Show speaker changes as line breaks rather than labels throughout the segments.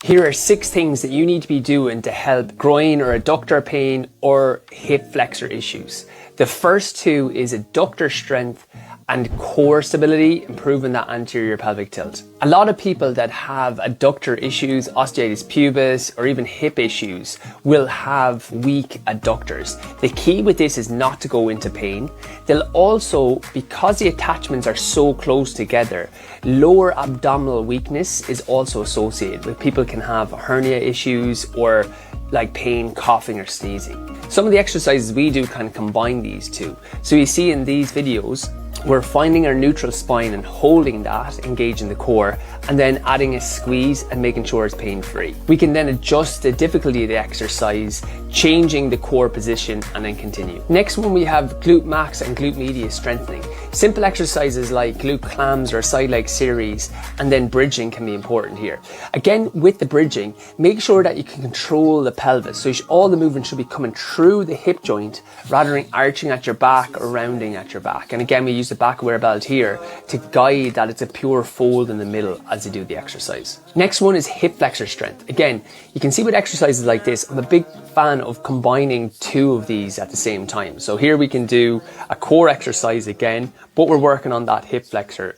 Here are 6 things that you need to be doing to help groin or adductor pain or hip flexor issues. The first 2 is adductor strength and core stability, improving that anterior pelvic tilt. A lot of people that have adductor issues, osteitis pubis, or even hip issues will have weak adductors. The key with this is not to go into pain. They'll also, because the attachments are so close together, lower abdominal weakness is also associated with people can have hernia issues or like pain, coughing or sneezing. Some of the exercises we do can combine these 2. So you see in these videos, we're finding our neutral spine and holding that, engaging the core, and then adding a squeeze and making sure it's pain-free. We can then adjust the difficulty of the exercise, changing the core position, and then continue. Next one, we have glute max and glute medius strengthening. Simple exercises like glute clams or side leg series, and then bridging can be important here. Again, with the bridging, make sure that you can control the pelvis. So all the movement should be coming through the hip joint rather than arching at your back or rounding at your back. And again, we use the BackAware Belt here to guide that it's a pure fold in the middle as you do the exercise. Next one is hip flexor strength. Again, you can see with exercises like this, I'm a big fan of combining 2 of these at the same time. So here we can do a core exercise again, but we're working on that hip flexor.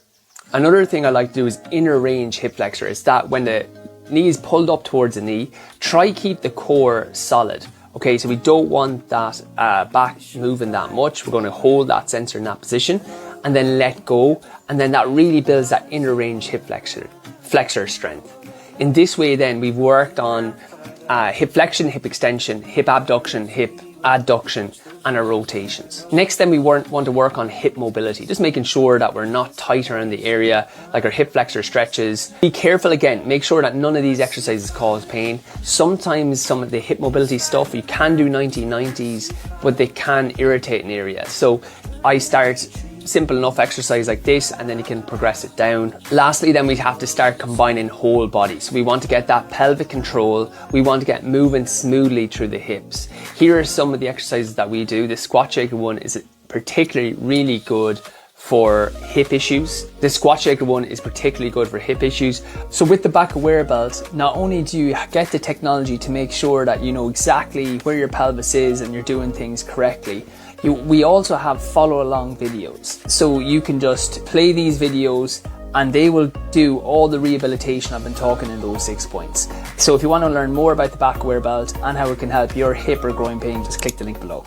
Another thing I like to do is inner range hip flexor. It's that when the knee is pulled up towards the knee, try keep the core solid. Okay, so we don't want that back moving that much. We're going to hold that sensor in that position and then let go. And then that really builds that inner range hip flexor strength. In this way then we've worked on hip flexion, hip extension, hip abduction, hip adduction, and our rotations. Next then we want to work on hip mobility, just making sure that we're not tight around the area, like our hip flexor stretches. Be careful again, make sure that none of these exercises cause pain. Sometimes some of the hip mobility stuff, you can do 90-90s, but they can irritate an area. So I start simple enough exercise like this and then you can progress it down. Lastly then we have to start combining whole body. So we want to get that pelvic control, we want to get moving smoothly through the hips. Here are some of the exercises that we do. The squat shaker one is particularly really good for hip issues. The squat shaker one is particularly good for hip issues.
So with the BackAware Belt, not only do you get the technology to make sure that you know exactly where your pelvis is and you're doing things correctly, we also have follow along videos. So you can just play these videos and they will do all the rehabilitation I've been talking in those 6 points. So if you want to learn more about the BackAware Belt and how it can help your hip or groin pain, just click the link below.